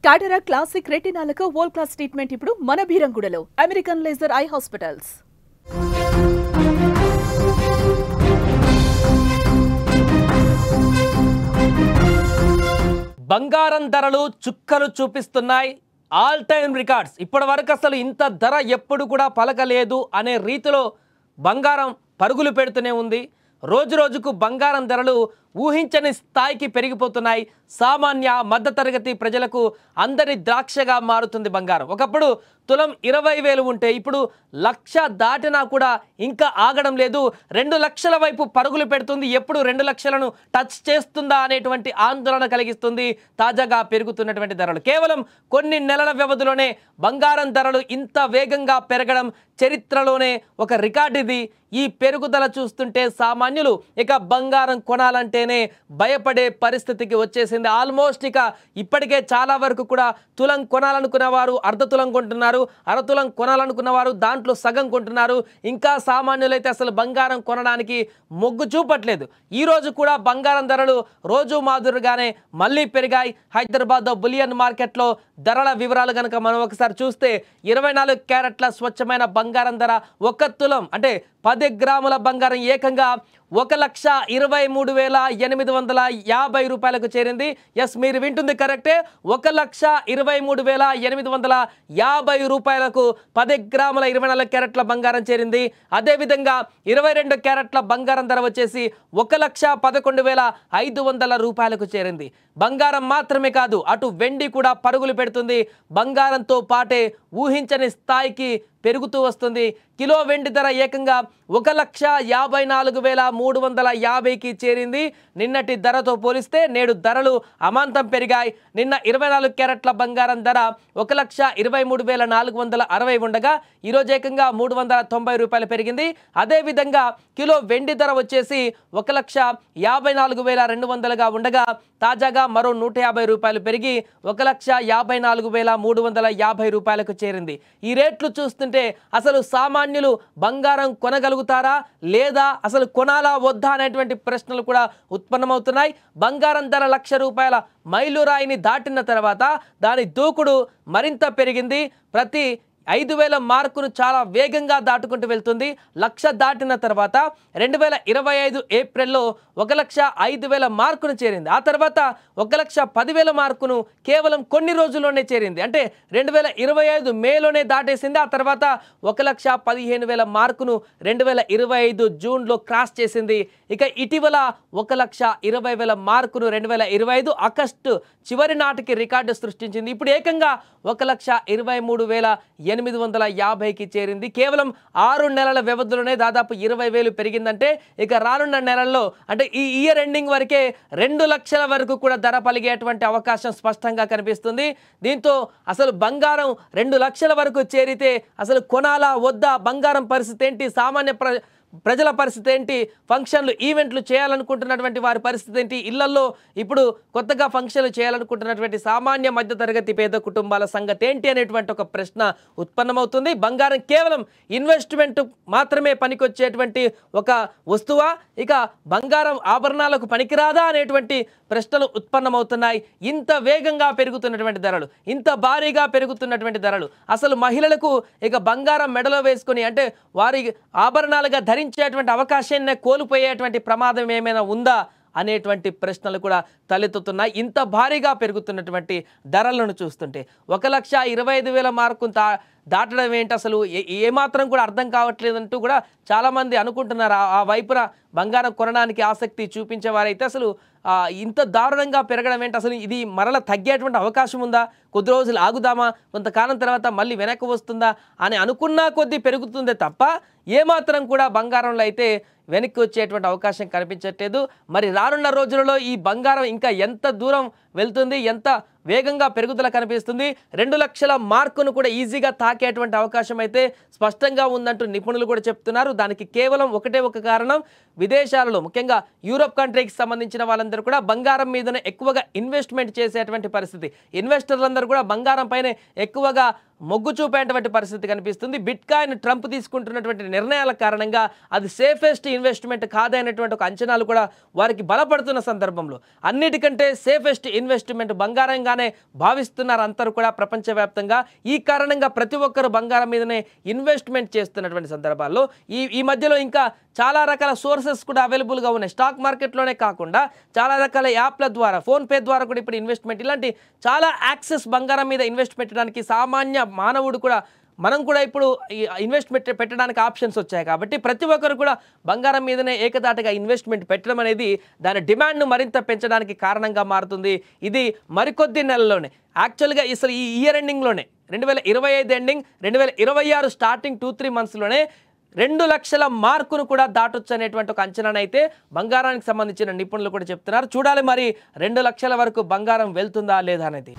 Cataract classic రెటినాలకు world class treatment ఇప్పుడు మన బీరంగూడలో అమెరికన్ లేజర్ ఐ హాస్పిటల్స్. బంగారం ధరలు చుక్కలు చూపిస్తున్నాయి. All time records. ఇప్పటివరకు అసలు ఇంత ధర ఎప్పుడు కూడా పలకలేదు అనే రీతిలో బంగారం పరుగులు పెడుతూనే ఉంది. రోజు రోజుకు బంగారం ధరలు ఊహించని స్థాయికి పెరిగిపోతున్నాయి. సామాన్య మధ్యతరగతి ప్రజలకు అందరి ద్రాక్షగా మారుతుంది బంగారం. ఒకప్పుడు తులం 20,000 ఉంటే ఇప్పుడు 1,00,000 దాటినా కూడా ఇంకా ఆగడం లేదు. 2 లక్షల వైపు పరుగులు పెడుతుంది. ఎప్పుడు 2 లక్షలను టచ్ చేస్తుందా అనేటువంటి ఆందోళన కలిగిస్తుంది తాజాగా పెరుగుతున్నటువంటి ధరలు. కేవలం కొన్ని నెలల వ్యవధిలోనే బంగారం ధరలు ఇంత వేగంగా పెరగడం చరిత్రలోనే ఒక రికార్డు ఇది. ఈ పెరుగుదల చూస్తుంటే సామాన్యులు ఇక బంగారం కొనాలంటేనే భయపడే పరిస్థితికి వచ్చేసింది. ఆల్మోస్ట్ ఇక ఇప్పటికే చాలా వరకు కూడా తులం కొనాలనుకున్న వారు అర్ధ తులం కొంటున్నారు, అర తులం కొనాలనుకున్న వారు దాంట్లో సగం కొంటున్నారు. ఇంకా సామాన్యులైతే అసలు బంగారం కొనడానికి మొగ్గు చూపట్లేదు. ఈ రోజు కూడా బంగారం ధరలు రోజు మాదిరిగానే మళ్ళీ పెరిగాయి. హైదరాబాద్ బులియన్ మార్కెట్లో ధరల వివరాలు కనుక మనం ఒకసారి చూస్తే 24 క్యారెట్ల స్వచ్ఛమైన బంగారం ధర 1 తులం అంటే 10 గ్రాముల బంగారం ఏకంగా 1,23,850 రూపాయలకు చేరింది. ఎస్, మీరు వింటుంది కరెక్టే. 1,23,850 రూపాయలకు 10 గ్రాముల 24 క్యారెట్ల బంగారం చేరింది. అదేవిధంగా 22 క్యారెట్ల బంగారం ధర వచ్చేసి 1,11,500 రూపాయలకు చేరింది. బంగారం మాత్రమే కాదు, అటు వెండి కూడా పరుగులు పెడుతుంది. బంగారంతో పాటే ఊహించని స్థాయికి పెరుగుతూ వస్తుంది. కిలో వెండి ధర ఏకంగా 1,54,350కి చేరింది. నిన్నటి ధరతో పోలిస్తే నేడు ధరలు అమాంతం పెరిగాయి. నిన్న 24 క్యారెట్ల బంగారం ధర 1,23,460 ఉండగా ఈరోజు ఏకంగా 390 రూపాయలు పెరిగింది. అదేవిధంగా కిలో వెండి ధర వచ్చేసి 1,54,200గా ఉండగా తాజాగా మరో 150 రూపాయలు పెరిగి 1,54,350 రూపాయలకు చేరింది. ఈ రేట్లు చూస్తుంటే అసలు సామాన్యులు బంగారం కొనగలుగుతారా లేదా, అసలు కొనాలా వద్దా అనేటువంటి ప్రశ్నలు కూడా ఉత్పన్నమవుతున్నాయి. బంగారం ధర 1,00,000 రూపాయల మైలురాయిని దాటిన తర్వాత దాని దూకుడు మరింత పెరిగింది. ప్రతి 5,000 మార్కును చాలా వేగంగా దాటుకుంటూ వెళ్తుంది. 1,00,000 దాటిన తర్వాత 2025 ఏప్రిల్లో 1,05,000 మార్కును చేరింది. ఆ తర్వాత 1,10,000 మార్కును కేవలం కొన్ని రోజుల్లోనే చేరింది. అంటే 2025 మేలోనే దాటేసింది. ఆ తర్వాత 1,15,000 మార్కును 2025 జూన్లో క్రాస్ చేసింది. ఇక ఇటీవల 1,20,000 మార్కును 2025 ఆగస్టు చివరి నాటికి రికార్డు సృష్టించింది. ఇప్పుడు ఏకంగా 1,23,850కి చేరింది. కేవలం 6 నెలల వ్యవధిలోనే దాదాపు 20,000 పెరిగిందంటే ఇక రానున్న నెలల్లో అంటే ఈ ఇయర్ ఎండింగ్ వరకే 2 లక్షల వరకు కూడా ధర పలిగేటువంటి అవకాశం స్పష్టంగా కనిపిస్తుంది. దీంతో అసలు బంగారం 2 లక్షల వరకు చేరితే అసలు కొనాలా వద్దా, బంగారం పరిస్థితి ఏంటి, సామాన్య ప్రజల పరిస్థితి ఏంటి, ఫంక్షన్లు ఈవెంట్లు చేయాలనుకుంటున్నటువంటి వారి పరిస్థితి ఏంటి, ఇళ్లలో ఇప్పుడు కొత్తగా ఫంక్షన్లు చేయాలనుకుంటున్నటువంటి సామాన్య మధ్యతరగతి పేద కుటుంబాల సంగతి ఏంటి అనేటువంటి ఒక ప్రశ్న ఉత్పన్నమవుతుంది. బంగారం కేవలం ఇన్వెస్ట్మెంట్ మాత్రమే పనికొచ్చేటువంటి ఒక వస్తువా, ఇక బంగారం ఆభరణాలకు పనికిరాదా అనేటువంటి ప్రశ్నలు ఉత్పన్నమవుతున్నాయి. ఇంత వేగంగా పెరుగుతున్నటువంటి ధరలు, ఇంత భారీగా పెరుగుతున్నటువంటి ధరలు అసలు మహిళలకు ఇక బంగారం మెడలో వేసుకొని అంటే వారి ఆభరణాలుగా ధరించేటువంటి అవకాశాన్ని కోల్పోయేటువంటి ప్రమాదం ఏమైనా ఉందా అనేటువంటి ప్రశ్నలు కూడా తలెత్తుతున్నాయి. ఇంత భారీగా పెరుగుతున్నటువంటి ధరలను చూస్తుంటే 1,25,000 మార్కు దాటడం ఏంటి, అసలు ఏమాత్రం కూడా అర్థం కావట్లేదంటూ కూడా చాలామంది అనుకుంటున్నారు. ఆ వైపున బంగారం కొనడానికి ఆసక్తి చూపించేవారైతే అసలు ఇంత దారుణంగా పెరగడం ఏంటి, అసలు ఇది మరల తగ్గేటువంటి అవకాశం ఉందా, కొద్ది రోజులు ఆగుదామా, కొంతకాలం తర్వాత మళ్ళీ వెనక్కి వస్తుందా అని అనుకున్నా కొద్దీ పెరుగుతుందే తప్ప ఏమాత్రం కూడా బంగారంలో అయితే వెనక్కి వచ్చేటువంటి అవకాశం కనిపించట్లేదు. మరి రానున్న రోజులలో ఈ బంగారం ఇంకా ఎంత దూరం వెళ్తుంది, ఎంత వేగంగా పెరుగుదల కనిపిస్తుంది, 2 లక్షల మార్కును కూడా ఈజీగా తాకేటువంటి అవకాశం అయితే స్పష్టంగా ఉందంటూ నిపుణులు కూడా చెప్తున్నారు. దానికి కేవలం ఒకటే ఒక కారణం, విదేశాలలో ముఖ్యంగా యూరోప్ కంట్రీకి సంబంధించిన వాళ్ళందరూ కూడా బంగారం మీదనే ఎక్కువగా ఇన్వెస్ట్మెంట్ చేసేటువంటి పరిస్థితి. ఇన్వెస్టర్లందరూ కూడా బంగారం పైనే ఎక్కువగా మొగ్గు చూపేటువంటి పరిస్థితి కనిపిస్తుంది. బిట్కాయిన్ ట్రంప్ తీసుకుంటున్నటువంటి నిర్ణయాల కారణంగా అది సేఫెస్ట్ ఇన్వెస్ట్మెంట్ కాదనేటువంటి ఒక అంచనాలు కూడా వారికి బలపడుతున్న సందర్భంలో అన్నిటికంటే సేఫెస్ట్ ఇన్వెస్ట్మెంట్ బంగారంగానే భావిస్తున్నారు అందరూ కూడా ప్రపంచవ్యాప్తంగా. ఈ కారణంగా ప్రతి ఒక్కరు బంగారం మీదనే ఇన్వెస్ట్మెంట్ చేస్తున్నటువంటి సందర్భాల్లో ఈ మధ్యలో ఇంకా చాలా రకాల సోర్సెస్ కూడా అవైలబుల్గా ఉన్నాయి. స్టాక్ మార్కెట్లోనే కాకుండా చాలా రకాల యాప్ల ద్వారా, ఫోన్పే ద్వారా కూడా ఇప్పుడు ఇన్వెస్ట్మెంట్, ఇలాంటి చాలా యాక్సెస్ బంగారం మీద ఇన్వెస్ట్ పెట్టడానికి సామాన్య మానవుడు కూడా, మనం కూడా ఇప్పుడు ఇన్వెస్ట్మెంట్ పెట్టడానికి ఆప్షన్స్ వచ్చాయి. కాబట్టి ప్రతి ఒక్కరు కూడా బంగారం మీదనే ఏకదాటిగా ఇన్వెస్ట్మెంట్ పెట్టడం అనేది దాని డిమాండ్ను మరింత పెంచడానికి కారణంగా మారుతుంది. ఇది మరికొద్ది నెలల్లోనే, యాక్చువల్గా అసలు ఈ ఇయర్ ఎండింగ్లోనే 2025 ఎండింగ్ 2026 స్టార్టింగ్ 2-3 మంత్స్లోనే 2 లక్షల మార్కును కూడా దాటొచ్చు అనేటువంటి ఒక అంచనానైతే బంగారానికి సంబంధించిన నిపుణులు కూడా చెప్తున్నారు. చూడాలి మరి 2 లక్షల వరకు బంగారం వెళ్తుందా లేదా అనేది.